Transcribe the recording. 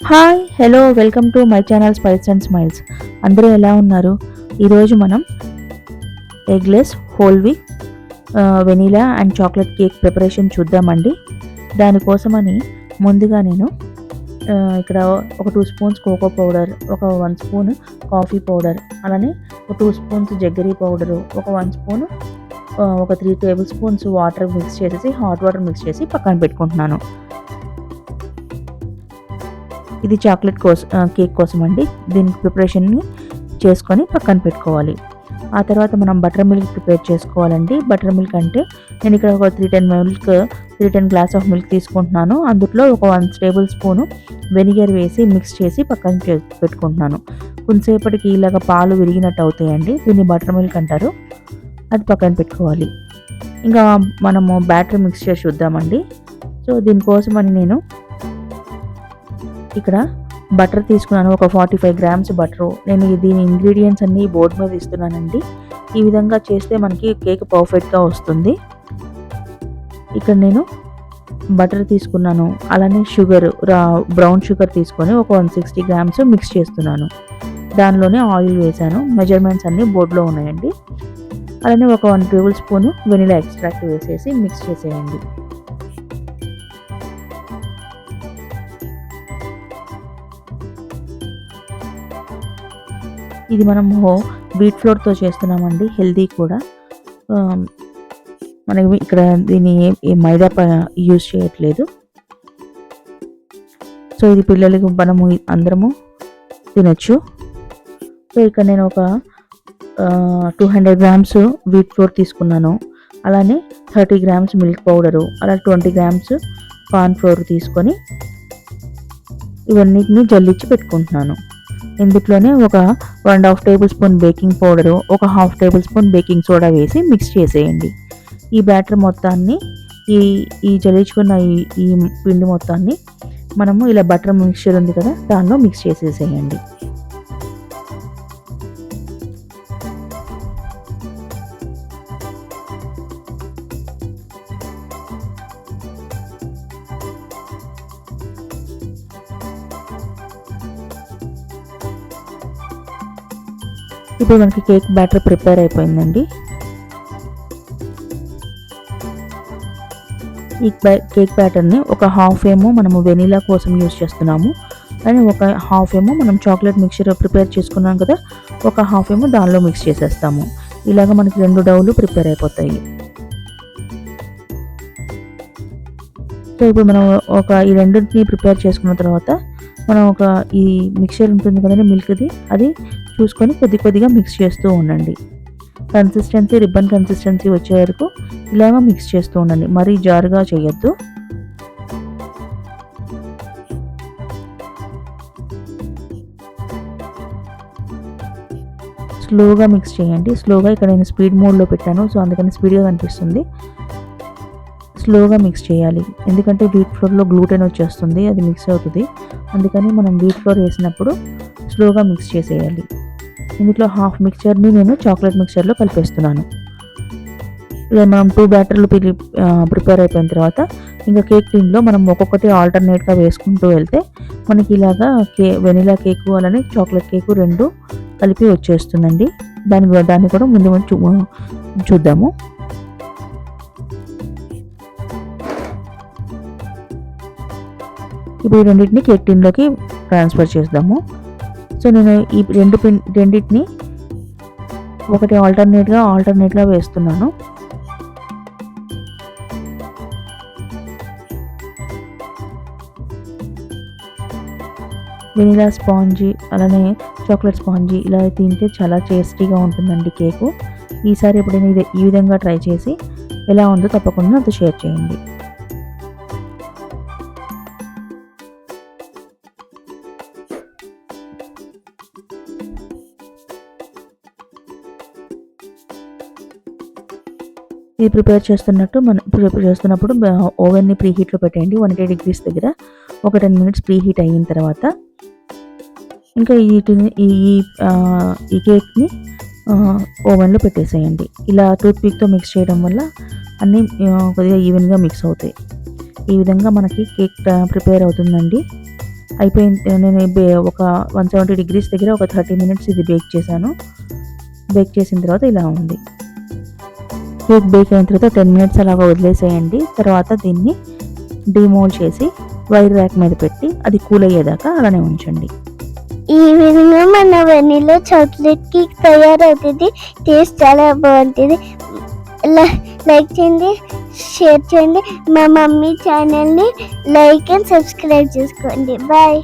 Hi hello welcome to my channel spice and smiles. అందరూ ఎలా ఉన్నారు? ఈరోజు మనం eggless whole wheat vanilla and chocolate cake preparation చూద్దామండి. దానికోసమని ముందుగా నేను ఇక్కడ ఒక 2 స్పూన్స్ కోకో పౌడర్, ఒక 1 స్పూన్ కాఫీ పౌడర్, అలానే ఒక 2 స్పూన్స్ జగ్గరీ పౌడరు, ఒక 1 స్పూన్ ఒక 3 టేబుల్ స్పూన్స్ వాటర్ మిక్స్ చేసేసి హాట్ వాటర్ మిక్స్ చేసి పక్కన పెట్టుకుంటున్నాను. ఇది చాక్లెట్ కేక్ కోసం అండి. దీనికి ప్రిపరేషన్ని చేసుకొని పక్కన పెట్టుకోవాలి. ఆ తర్వాత మనం బటర్ మిల్క్ ప్రిపేర్ చేసుకోవాలండి. బటర్ మిల్క్ అంటే నేను ఇక్కడ ఒక 310 గ్లాస్ ఆఫ్ మిల్క్ తీసుకుంటున్నాను. అందులో ఒక 1 టేబుల్ స్పూను వెనిగర్ వేసి మిక్స్ చేసి పక్కన పెట్టుకుంటున్నాను. కొంతసేపటికి ఇలాగ పాలు విరిగినట్టు అవుతాయండి. దీన్ని బటర్ మిల్క్ అంటారు. అది పక్కన పెట్టుకోవాలి. ఇంకా మనము బ్యాటర్ మిక్స్చర్ చూద్దామండి. సో దీనికోసమని నేను ఇక్కడ బటర్ తీసుకున్నాను. ఒక 45 గ్రామ్స్ బటరు. నేను దీని ఇంగ్రీడియంట్స్ అన్నీ బోర్డు మీద ఇస్తున్నానండి. ఈ విధంగా చేస్తే మనకి కేక్ పర్ఫెక్ట్గా వస్తుంది. ఇక్కడ నేను బటర్ తీసుకున్నాను. అలానే బ్రౌన్ షుగర్ తీసుకొని ఒక 160 గ్రామ్స్ మిక్స్ చేస్తున్నాను. దానిలోనే ఆయిల్ వేసాను. మెజర్మెంట్స్ అన్నీ బోర్డులో ఉన్నాయండి. అలానే ఒక 1 టేబుల్ స్పూను వెనిలా ఎక్స్ట్రాక్ట్ వేసేసి మిక్స్ చేసేయండి. ఇది మనము వీట్ ఫ్లోర్తో చేస్తున్నామండి. హెల్దీ కూడా. మనకి ఇక్కడ దీన్ని మైదా యూజ్ చేయట్లేదు. సో ఇది పిల్లలకి మనము అందరము తినచ్చు. సో ఇక్కడ నేను ఒక 200 గ్రామ్స్ వీట్ ఫ్లోర్ తీసుకున్నాను. అలానే 30 గ్రామ్స్ మిల్క్ పౌడరు, అలా 20 గ్రామ్స్ కార్న్ ఫ్లోర్ తీసుకొని ఇవన్నిటిని జల్లించి పెట్టుకుంటున్నాను. ఇందులోనే ఒక 1.5 టేబుల్ స్పూన్ బేకింగ్ పౌడరు, ఒక 1/2 టేబుల్ స్పూన్ బేకింగ్ సోడా వేసి మిక్స్ చేసేయండి. ఈ బ్యాటర్ మొత్తాన్ని ఈ జల్లించుకున్న ఈ పిండి మొత్తాన్ని మనము ఇలా బటర్ మిక్స్చర్ ఉంది కదా, దానిలో మిక్స్ చేసేసేయండి. ఇప్పుడు మనకి కేక్ బ్యాటర్ ప్రిపేర్ అయిపోయిందండి. ఈ కేక్ బ్యాటర్ని ఒక హాఫ్ ఏమో మనము వెనీలా కోసం యూజ్ చేస్తున్నాము, కానీ ఒక హాఫ్ ఏమో మనం చాక్లెట్ మిక్చర్ ప్రిపేర్ చేసుకున్నాం కదా, ఒక హాఫ్ ఏమో దానిలో మిక్స్ చేసేస్తాము. ఇలాగ మనకి 2 డౌలు ప్రిపేర్ అయిపోతాయి. సో ఇప్పుడు మనం ఈ రెండింటిని ప్రిపేర్ చేసుకున్న తర్వాత మనం ఈ మిక్చర్ ఉంటుంది కదండి మిల్క్ది, అది చూసుకొని కొద్దిగా మిక్స్ చేస్తూ ఉండండి. రిబ్బన్ కన్సిస్టెన్సీ వచ్చే వరకు ఇలాగ మిక్స్ చేస్తూ ఉండండి. మరీ జారుగా చేయొద్దు. స్లోగా మిక్స్ చేయండి. స్లోగా ఇక్కడ నేను స్పీడ్ మోడ్లో పెట్టాను, సో అందుకని స్పీడ్గా కనిపిస్తుంది. స్లోగా మిక్స్ చేయాలి, ఎందుకంటే వీట్ ఫ్లోర్లో గ్లూటెన్ వచ్చేస్తుంది, అది మిక్స్ అవుతుంది. అందుకని మనం వీట్ ఫ్లోర్ వేసినప్పుడు స్లోగా మిక్స్ చేసేయాలి. ఇందులో హాఫ్ మిక్చర్ని నేను చాక్లెట్ మిక్చర్లో కలిపేస్తున్నాను. ఇలా మనం 2 బ్యాటర్లు ప్రిపేర్ అయిపోయిన తర్వాత ఇంకా కేక్ టిన్లో మనం ఒక్కొక్కటి ఆల్టర్నేట్గా వేసుకుంటూ వెళ్తే మనకి ఇలాగా వెనిలా కేకు అలానే చాక్లెట్ కేకు 2 కలిపి వచ్చేస్తుందండి. దాన్ని కూడా ముందు చూద్దాము. ఇప్పుడు ఈ రెండింటిని కేక్ టిన్లోకి ట్రాన్స్ఫర్ చేద్దాము. సో నేను ఈ రెండింటిని ఒకటి ఆల్టర్నేట్గా వేస్తున్నాను. వెనిలా స్పాంజీ అలానే చాక్లెట్ స్పాంజీ ఇలా తింటే చాలా టేస్టీగా ఉంటుందండి కేకు. ఈసారి ఎప్పుడైనా ఈ విధంగా ట్రై చేసి ఎలా ఉందో తప్పకుండా నాతో షేర్ చేయండి. ఇది ప్రిపేర్ చేస్తున్నప్పుడు ఓవెన్ని ప్రీ హీట్లో పెట్టండి. 180 degrees దగ్గర ఒక 10 minutes ప్రీ హీట్ అయిన తర్వాత ఇంకా ఈ కేక్ని ఓవెన్లో పెట్టేసేయండి. ఇలా టూత్పిక్తో మిక్స్ చేయడం వల్ల అన్నీ కొద్దిగా ఈవెన్గా మిక్స్ అవుతాయి. ఈ విధంగా మనకి కేక్ ప్రిపేర్ అవుతుందండి. అయిపోయింది. నేను ఒక 170 డిగ్రీస్ దగ్గర ఒక 30 మినిట్స్ ఇది బేక్ చేశాను. బేక్ చేసిన తర్వాత ఇలా ఉంది. కేక్ బేక్ అయిన తర్వాత 10 మినిట్స్ అలాగా వదిలేసేయండి. తర్వాత దీన్ని డీమోల్డ్ చేసి వైర్ ర్యాక్ మీద పెట్టి అది కూల్ అయ్యేదాకా అలానే ఉంచండి. ఈ విధంగా మన వెనిలా చాక్లెట్ కేక్ తయారవుతుంది. టేస్ట్ చాలా బాగుంటుంది. లైక్ చేయండి, షేర్ చేయండి. మా మమ్మీ ఛానల్ని లైక్ అండ్ సబ్స్క్రైబ్ చేసుకోండి. బాయ్.